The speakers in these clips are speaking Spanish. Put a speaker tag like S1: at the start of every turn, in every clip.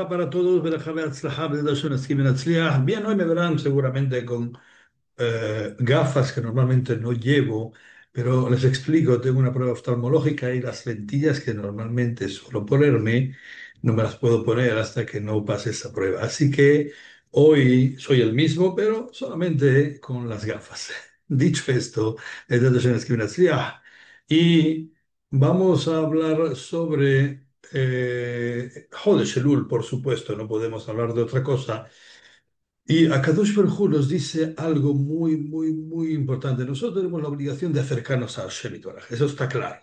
S1: Para todos, Berajá Beatzlajá, B'ezrat Hashem, Eskib Benatzliach. Bien, hoy me verán seguramente con gafas que normalmente no llevo, pero les explico, tengo una prueba oftalmológica y las lentillas que normalmente suelo ponerme, no me las puedo poner hasta que no pase esa prueba. Así que hoy soy el mismo, pero solamente con las gafas. Dicho esto, B'ezrat Hashem, Eskib Benatzliach. Y vamos a hablar sobre Jodesh Elul, por supuesto, no podemos hablar de otra cosa. Y Akadosh Baruj Hu nos dice algo muy, muy, muy importante. Nosotros tenemos la obligación de acercarnos a Hashem Yitbaraj, eso está claro.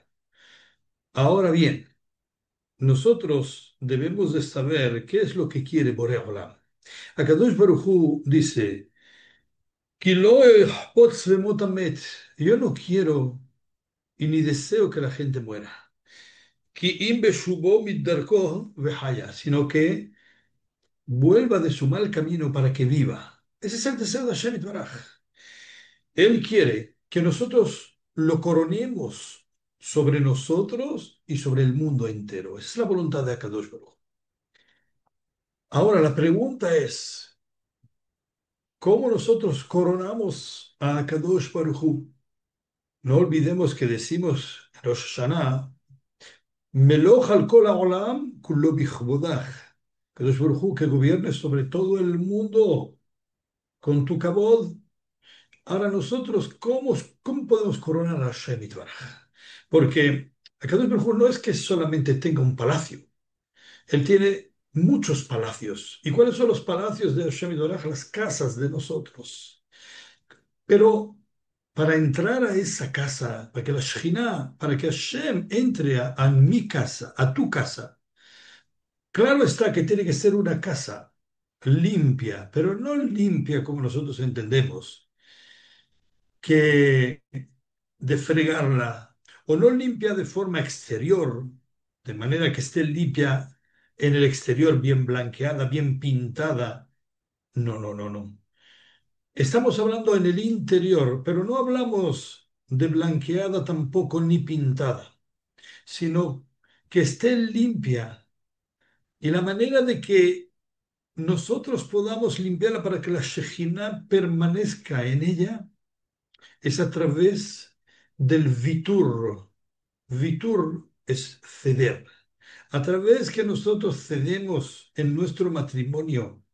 S1: Ahora bien, nosotros debemos de saber qué es lo que quiere Borei Olam. Akadosh Baruj Hu dice, "Ki lo yahpotz vemot hamet". Yo no quiero y ni deseo que la gente muera. Ki im beshubo mitdarko vehaya, sino que vuelva de su mal camino para que viva. Ese es el deseo de Hashem Yitbaraj. Él quiere que nosotros lo coronemos sobre nosotros y sobre el mundo entero. Esa es la voluntad de Akadosh Baruj. Ahora, la pregunta es, ¿cómo nosotros coronamos a Akadosh Baruj Hu? No olvidemos que decimos en Rosh Hashanah, Meloch al kol haolam kulo bichvodach. Akadosh Baruj Hu, que gobierne sobre todo el mundo con tu kabod. Ahora nosotros, ¿cómo podemos coronar a Hashem Yitbaraj? Porque Akadosh Baruj Hu no es que solamente tenga un palacio, él tiene muchos palacios. ¿Y cuáles son los palacios de Hashem Yitbaraj? Las casas de nosotros. Pero para entrar a esa casa, para que la Shekhinah, para que Hashem entre a mi casa, a tu casa, claro está que tiene que ser una casa limpia, pero no limpia como nosotros entendemos que de fregarla, o no limpia de forma exterior, de manera que esté limpia en el exterior, bien blanqueada, bien pintada. No, no, no, no. Estamos hablando en el interior, pero no hablamos de blanqueada tampoco ni pintada, sino que esté limpia. Y la manera de que nosotros podamos limpiarla para que la Shejinah permanezca en ella es a través del vitur. Vitur es ceder. A través que nosotros cedemos en nuestro matrimonio,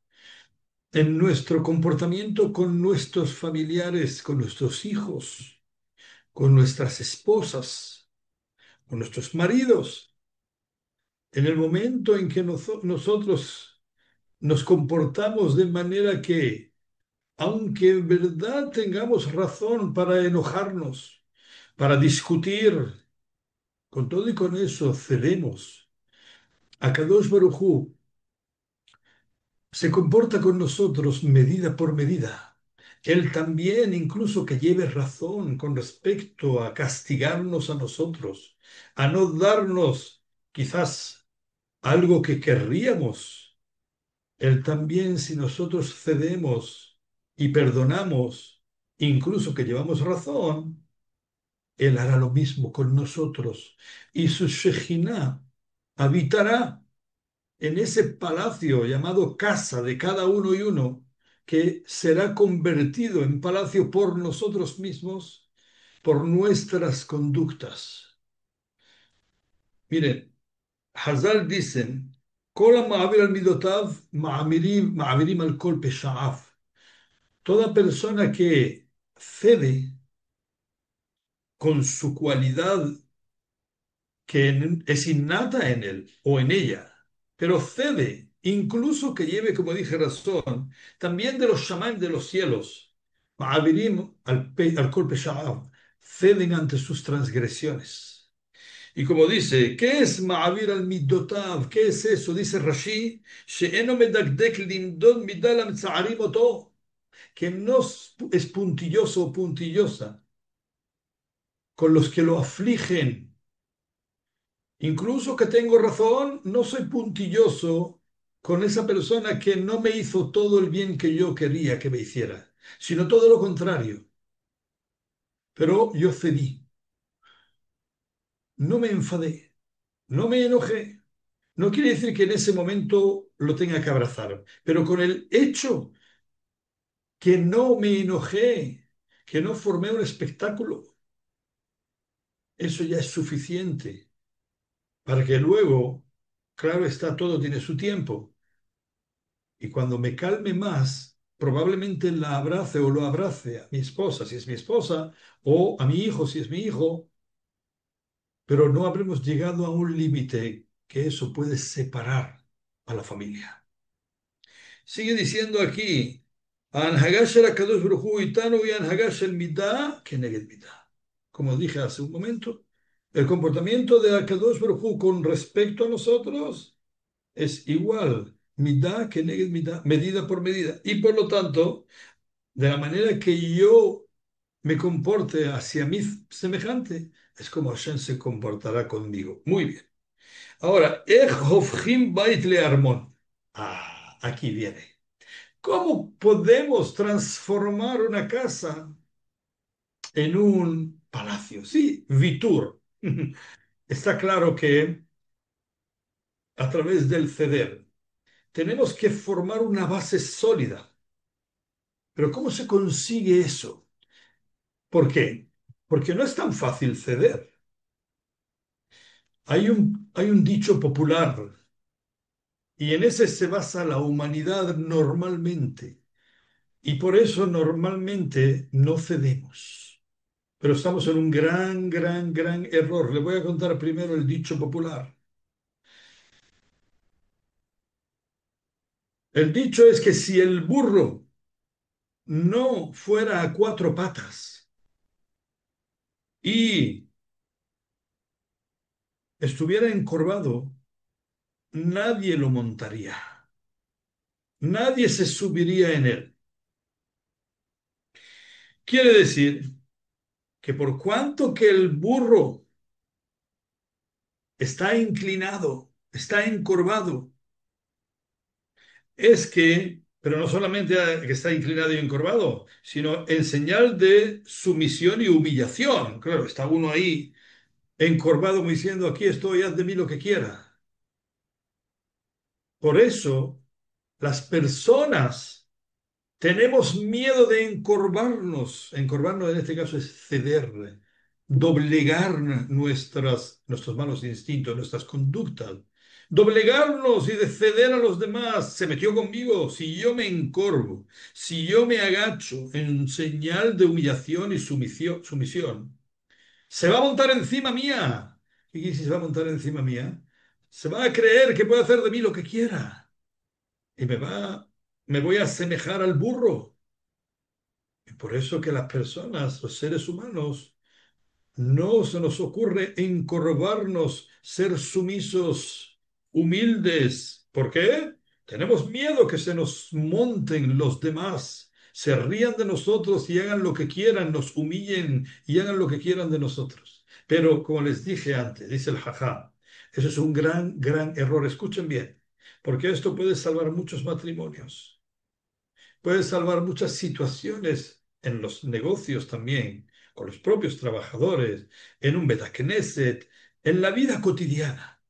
S1: en nuestro comportamiento con nuestros familiares, con nuestros hijos, con nuestras esposas, con nuestros maridos, en el momento en que nosotros nos comportamos de manera que, aunque en verdad tengamos razón para enojarnos, para discutir, con todo y con eso cedemos. Akadosh Baruj Hu se comporta con nosotros medida por medida. Él también, incluso que lleve razón con respecto a castigarnos a nosotros, a no darnos quizás algo que querríamos. Él también, si nosotros cedemos y perdonamos, incluso que llevamos razón, Él hará lo mismo con nosotros. Y su Shejinah habitará en ese palacio llamado casa de cada uno y uno, que será convertido en palacio por nosotros mismos, por nuestras conductas. Miren, Hazal dicen, "Kol ha'ma'avir al midotav, ma'avirim al kol pesha'av". Toda persona que cede con su cualidad que es innata en él o en ella, pero cede, incluso que lleve, como dije, razón, también de los shaman de los cielos, Ma'avirim al kol pesha'av, ceden ante sus transgresiones. Y como dice, ¿qué es Ma'avir al midotav? ¿Qué es eso? Dice Rashi, she'eno medakdek limdod midalam tzarim oto, que no es puntilloso o puntillosa con los que lo afligen. Incluso que tengo razón, no soy puntilloso con esa persona que no me hizo todo el bien que yo quería que me hiciera, sino todo lo contrario. Pero yo cedí, no me enfadé, no me enojé, No quiere decir que en ese momento lo tenga que abrazar, pero con el hecho que no me enojé, que no formé un espectáculo, eso ya es suficiente para que luego, claro está, todo tiene su tiempo. Y cuando me calme más, probablemente la abrace o lo abrace a mi esposa, si es mi esposa, o a mi hijo, si es mi hijo, pero no habremos llegado a un límite que eso puede separar a la familia. Sigue diciendo aquí, "Anhagash el Akadosh Baruj Hu itanu y anhagash el midah keneged midah". Como dije hace un momento, el comportamiento de Akadosh Baruj Hu con respecto a nosotros es igual, midah keneged midah, medida por medida. Y por lo tanto, de la manera que yo me comporte hacia mi semejante, es como Hashem se comportará conmigo. Muy bien. Ahora, Ech hofchim bait learmón. Ah, aquí viene. ¿Cómo podemos transformar una casa en un palacio? Sí, Vitur. Está claro que a través del ceder tenemos que formar una base sólida. Pero ¿cómo se consigue eso? ¿Por qué? Porque no es tan fácil ceder. Hay un dicho popular y en ese se basa la humanidad normalmente. Y por eso normalmente no cedemos. Pero estamos en un gran, gran, gran error. Le voy a contar primero el dicho popular. El dicho es que si el burro no fuera a cuatro patas y estuviera encorvado, nadie lo montaría. Nadie se subiría en él. Quiere decir que por cuanto que el burro está inclinado, está encorvado, es que, pero no solamente que está inclinado y encorvado, sino en señal de sumisión y humillación. Claro, está uno ahí encorvado como diciendo, aquí estoy, haz de mí lo que quiera. Por eso, las personas tenemos miedo de encorvarnos. Encorvarnos en este caso es ceder, doblegar nuestros malos instintos, nuestras conductas. Doblegarnos y de ceder a los demás. Se metió conmigo. Si yo me encorvo, si yo me agacho en señal de humillación y sumisión, se va a montar encima mía. Y si se va a montar encima mía, se va a creer que puede hacer de mí lo que quiera. Y me voy a asemejar al burro. Y por eso que las personas, los seres humanos, no se nos ocurre encorvarnos, ser sumisos, humildes. ¿Por qué? Tenemos miedo que se nos monten los demás, se rían de nosotros y hagan lo que quieran, nos humillen y hagan lo que quieran de nosotros. Pero como les dije antes, dice el Jajá, eso es un gran, gran error. Escuchen bien, porque esto puede salvar muchos matrimonios. Puede salvar muchas situaciones en los negocios también, con los propios trabajadores, en un Betacneset, en la vida cotidiana,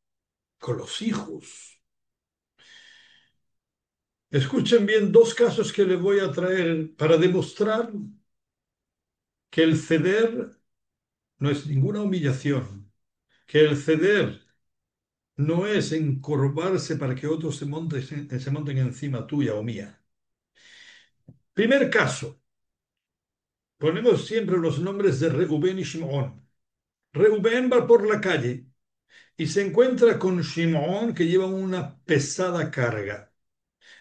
S1: con los hijos. Escuchen bien dos casos que les voy a traer para demostrar que el ceder no es ninguna humillación, que el ceder no es encorvarse para que otros se monten encima tuya o mía. Primer caso, ponemos siempre los nombres de Reubén y Shimón. Reubén va por la calle y se encuentra con Shimón que lleva una pesada carga.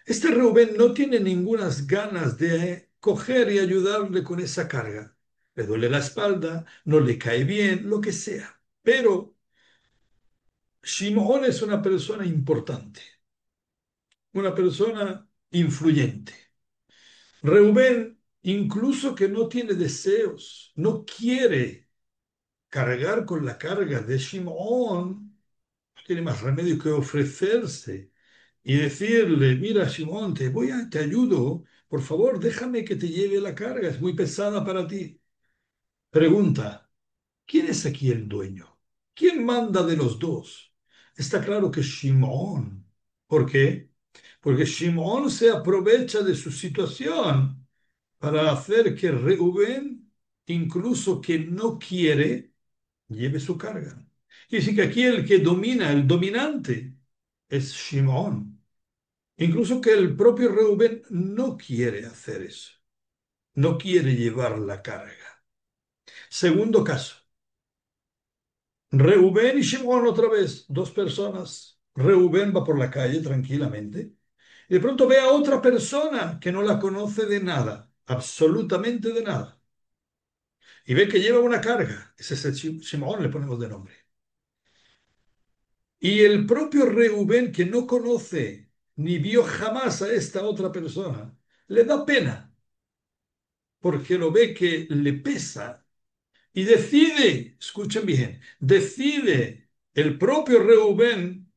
S1: Este Reubén no tiene ninguna ganas de coger y ayudarle con esa carga. Le duele la espalda, no le cae bien, lo que sea. Pero Shimón es una persona importante, una persona influyente. Reubén, incluso que no tiene deseos, no quiere cargar con la carga de Shimón, no tiene más remedio que ofrecerse y decirle, mira, Simón, te ayudo, por favor, déjame que te lleve la carga, es muy pesada para ti. Pregunta, ¿quién es aquí el dueño? ¿Quién manda de los dos? Está claro que Shimón. ¿Por qué? Porque Shimón se aprovecha de su situación para hacer que Reuben, incluso que no quiere, lleve su carga. Y decir que aquí el que domina, el dominante, es Shimón. Incluso que el propio Reuben no quiere hacer eso, no quiere llevar la carga. Segundo caso, Reuben y Shimón otra vez, dos personas. Reuben va por la calle tranquilamente y de pronto ve a otra persona que no la conoce de nada, absolutamente de nada, y ve que lleva una carga. Ese es el Shimón, le ponemos de nombre. Y el propio Reuben, que no conoce ni vio jamás a esta otra persona, le da pena porque lo ve que le pesa y decide, escuchen bien, decide el propio Reuben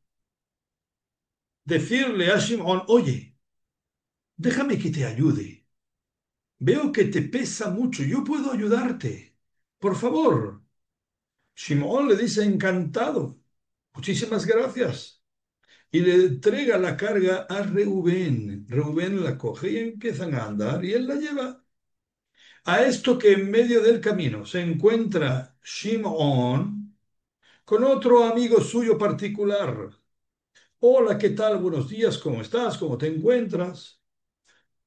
S1: decirle a Shimón, oye, déjame que te ayude. Veo que te pesa mucho, yo puedo ayudarte. Por favor. Shimón le dice encantado, muchísimas gracias. Y le entrega la carga a Reubén. Reubén la coge y empiezan a andar y él la lleva. A esto que en medio del camino se encuentra Shimón con otro amigo suyo particular. Hola, ¿qué tal? Buenos días, ¿cómo estás? ¿Cómo te encuentras?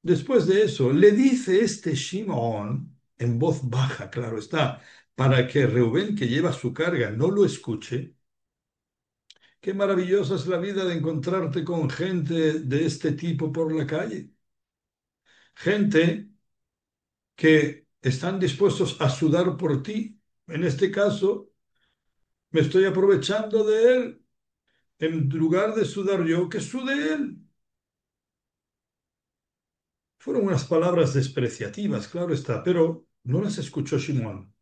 S1: Después de eso, le dice este Shimón, en voz baja, claro está, para que Reubén, que lleva su carga, no lo escuche. Qué maravillosa es la vida de encontrarte con gente de este tipo por la calle. Gente que están dispuestos a sudar por ti. En este caso, me estoy aprovechando de él. En lugar de sudar yo, que sude él. Fueron unas palabras despreciativas, claro está, pero no las escuchó Shimón.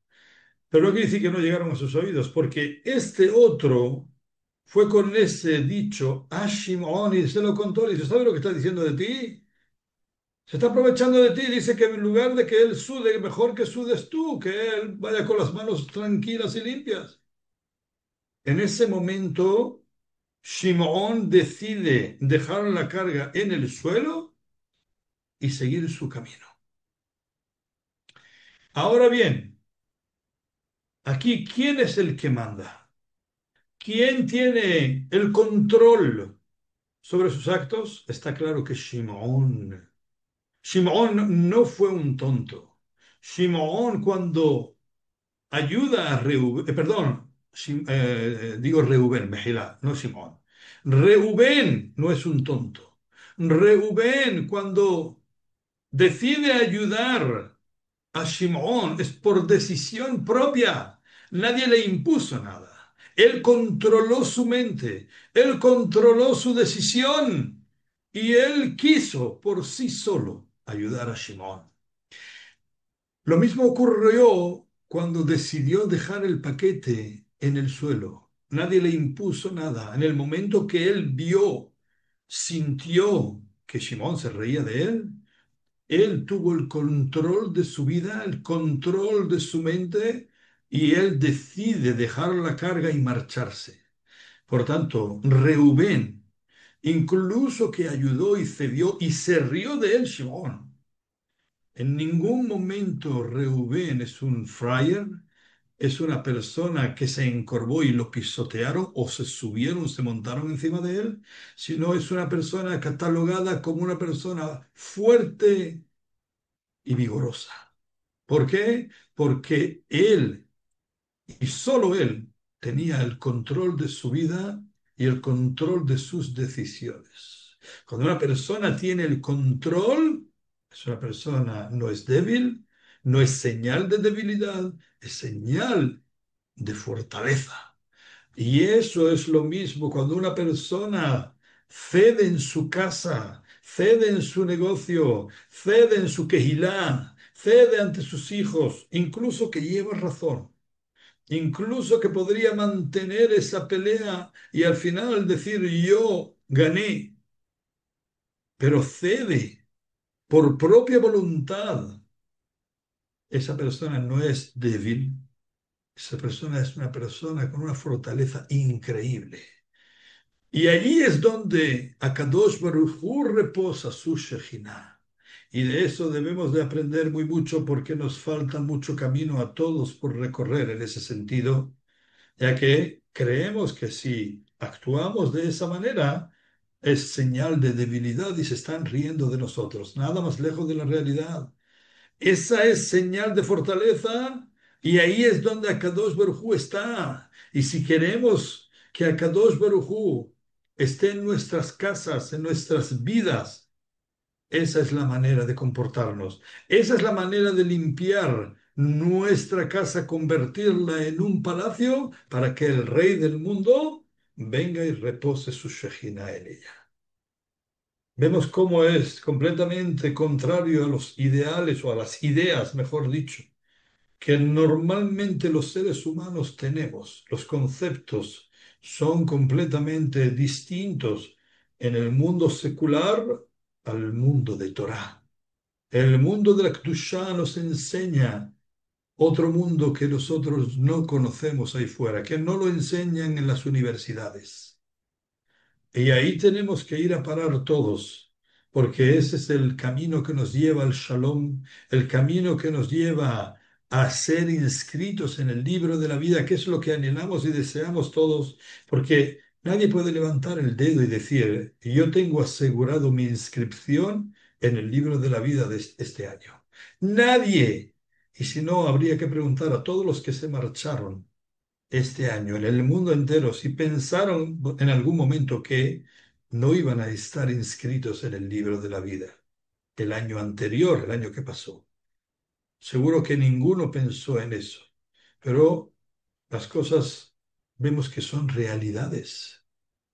S1: Pero no quiere decir que no llegaron a sus oídos, porque este otro fue con ese dicho a Shimón y se lo contó. Le dice, ¿sabes lo que está diciendo de ti? Se está aprovechando de ti. Dice que en lugar de que él sude, mejor que sudes tú, que él vaya con las manos tranquilas y limpias. En ese momento, Shimón decide dejar la carga en el suelo y seguir su camino. Ahora bien, aquí, ¿quién es el que manda? ¿Quién tiene el control sobre sus actos? Está claro que Shimón. Shimón no fue un tonto. Shimón cuando ayuda a Reubén, perdón, digo Reubén, Mejilá, no Simón. Reubén no es un tonto. Reubén cuando decide ayudar a Shimón es por decisión propia. Nadie le impuso nada. Él controló su mente, él controló su decisión y él quiso por sí solo ayudar a Shimón. Lo mismo ocurrió cuando decidió dejar el paquete en el suelo. Nadie le impuso nada. En el momento que él vio, sintió que Simón se reía de él tuvo el control de su vida, el control de su mente y él decide dejar la carga y marcharse. Por tanto, Reubén, incluso que ayudó y cedió y se rió de él, Simón. En ningún momento Reubén es un fryer, es una persona que se encorvó y lo pisotearon o se subieron, se montaron encima de él, sino es una persona catalogada como una persona fuerte y vigorosa. ¿Por qué? Porque él y solo él tenía el control de su vida y el control de sus decisiones. Cuando una persona tiene el control, es una persona, no es débil, no es señal de debilidad, es señal de fortaleza. Y eso es lo mismo cuando una persona cede en su casa, cede en su negocio, cede en su quejilá, cede ante sus hijos, incluso que lleva razón, incluso que podría mantener esa pelea y al final decir yo gané, pero cede por propia voluntad. Esa persona no es débil, esa persona es una persona con una fortaleza increíble. Y allí es donde Akadosh Baruj Hu reposa su Shejinah. Y de eso debemos de aprender muy mucho porque nos falta mucho camino a todos por recorrer en ese sentido, ya que creemos que si actuamos de esa manera es señal de debilidad y se están riendo de nosotros, nada más lejos de la realidad. Esa es señal de fortaleza y ahí es donde Akadosh Baruj Hu está. Y si queremos que Akadosh Baruj Hu esté en nuestras casas, en nuestras vidas, esa es la manera de comportarnos. Esa es la manera de limpiar nuestra casa, convertirla en un palacio para que el rey del mundo venga y repose su Shejina en ella. Vemos cómo es completamente contrario a los ideales o a las ideas, mejor dicho, que normalmente los seres humanos tenemos. Los conceptos son completamente distintos en el mundo secular al mundo de Torah. El mundo de la Kedushá nos enseña otro mundo que nosotros no conocemos ahí fuera, que no lo enseñan en las universidades. Y ahí tenemos que ir a parar todos, porque ese es el camino que nos lleva al Shalom, el camino que nos lleva a ser inscritos en el libro de la vida, que es lo que anhelamos y deseamos todos, porque nadie puede levantar el dedo y decir, yo tengo asegurado mi inscripción en el libro de la vida de este año. Nadie. Y si no, habría que preguntar a todos los que se marcharon este año en el mundo entero, si pensaron en algún momento que no iban a estar inscritos en el libro de la vida el año anterior, el año que pasó. Seguro que ninguno pensó en eso, pero las cosas vemos que son realidades.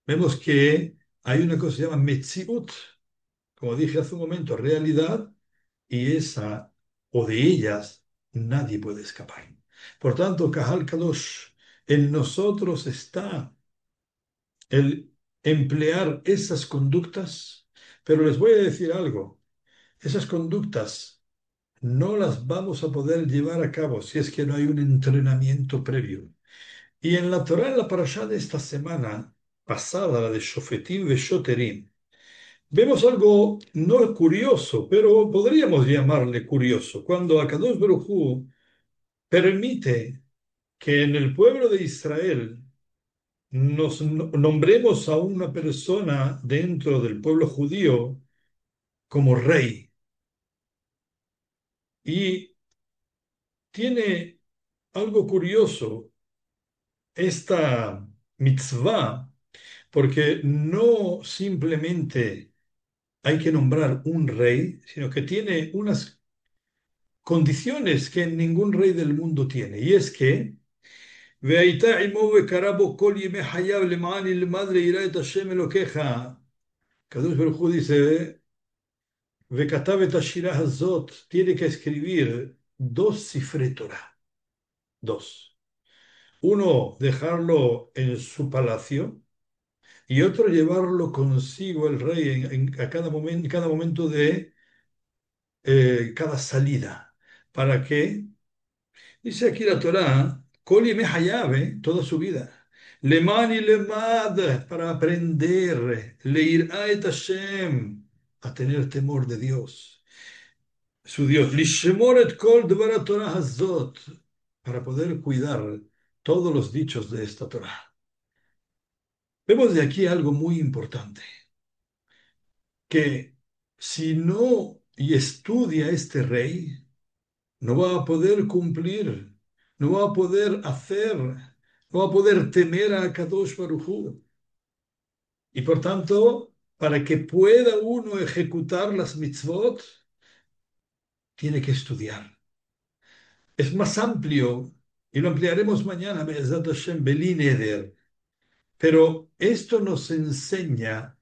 S1: Vemos que hay una cosa que se llama Metziut, como dije hace un momento, realidad, y esa o de ellas nadie puede escapar. Por tanto, Kahal Kadosh, en nosotros está el emplear esas conductas, pero les voy a decir algo, esas conductas no las vamos a poder llevar a cabo si es que no hay un entrenamiento previo. Y en la Torah, en la parashá de esta semana pasada, la de Shofetim ve Shoterim, vemos algo no curioso, pero podríamos llamarle curioso, cuando Akadosh Baruj Hu permite que en el pueblo de Israel nos nombremos a una persona dentro del pueblo judío como rey. Y tiene algo curioso esta mitzvah, porque no simplemente hay que nombrar un rey, sino que tiene unas condiciones que ningún rey del mundo tiene. Y es que והייתה עמו וקרא בו כל ימי חייו למען ילמד ליראה את השם אלוקיך. הקדוש ברוך הוא dice, וכתב את השירה הזאת, tiene que escribir dos cifre Torah, dos. Uno, dejarlo en su palacio y otro, llevarlo consigo el rey a cada momento de cada salida. ¿Para qué? Dice aquí la Torá, Kol yemei hayav, toda su vida. Leman y lemad, para aprender. Leirá et Hashem, a tener temor de Dios. Su Dios. Lishemor et kol dvar Torah hazot, para poder cuidar todos los dichos de esta Torá. Vemos de aquí algo muy importante, que si no y estudia este rey, no va a poder cumplir, no va a poder hacer, no va a poder temer a Kadosh Baruj Hu. Y por tanto, para que pueda uno ejecutar las mitzvot, tiene que estudiar. Es más amplio y lo ampliaremos mañana, Be'ezrat Hashem, Beli Neder. Pero esto nos enseña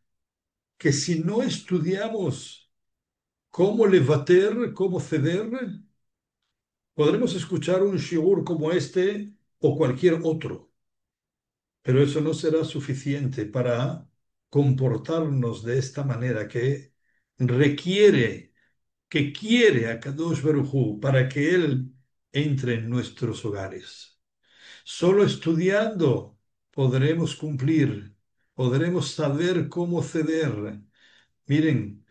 S1: que si no estudiamos cómo levater, cómo ceder, podremos escuchar un shiur como este o cualquier otro, pero eso no será suficiente para comportarnos de esta manera que requiere, que quiere a Kadosh Baruj Hu para que Él entre en nuestros hogares. Solo estudiando podremos cumplir podremos saber cómo ceder. Miren,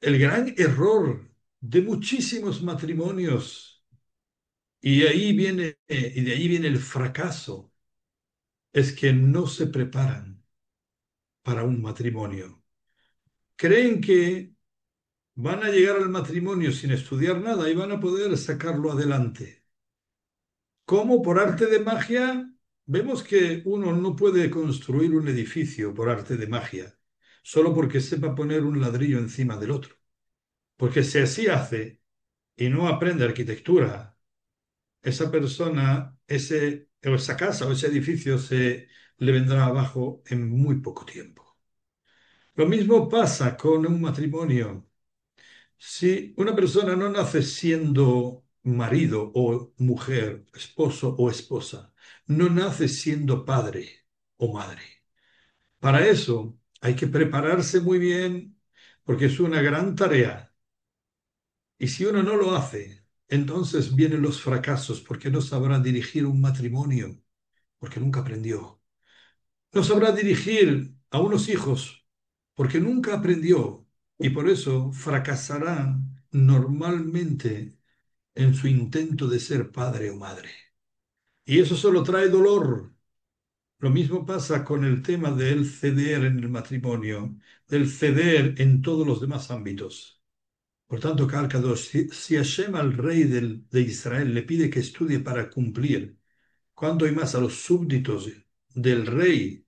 S1: el gran error de muchísimos matrimonios, y de ahí viene el fracaso, es que no se preparan para un matrimonio. Creen que van a llegar al matrimonio sin estudiar nada y van a poder sacarlo adelante. ¿Cómo? Por arte de magia. Vemos que uno no puede construir un edificio por arte de magia, solo porque sepa poner un ladrillo encima del otro. Porque si así hace y no aprende arquitectura, esa persona, o esa casa o ese edificio se le vendrá abajo en muy poco tiempo. Lo mismo pasa con un matrimonio. Si una persona no nace siendo marido o mujer, esposo o esposa, no nace siendo padre o madre. Para eso hay que prepararse muy bien porque es una gran tarea. Y si uno no lo hace, entonces vienen los fracasos porque no sabrá dirigir un matrimonio, porque nunca aprendió. No sabrá dirigir a unos hijos porque nunca aprendió y por eso fracasará normalmente en su intento de ser padre o madre. Y eso solo trae dolor. Lo mismo pasa con el tema del ceder en el matrimonio, del ceder en todos los demás ámbitos. Por tanto, Cálcados, si Hashem al rey de Israel le pide que estudie para cumplir, ¿cuánto hay más a los súbditos del rey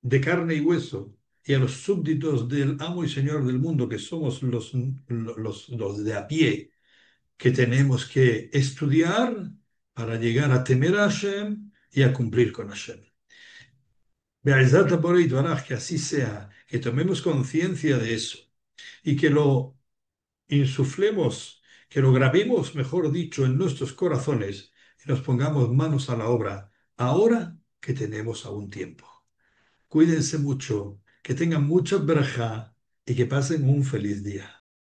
S1: de carne y hueso y a los súbditos del amo y señor del mundo, que somos los de a pie, que tenemos que estudiar para llegar a temer a Hashem y a cumplir con Hashem? Be'ezat Borei Baraj, que así sea, que tomemos conciencia de eso y que lo insuflemos, que lo grabemos, mejor dicho, en nuestros corazones y nos pongamos manos a la obra ahora que tenemos aún tiempo. Cuídense mucho, que tengan mucha verja y que pasen un feliz día.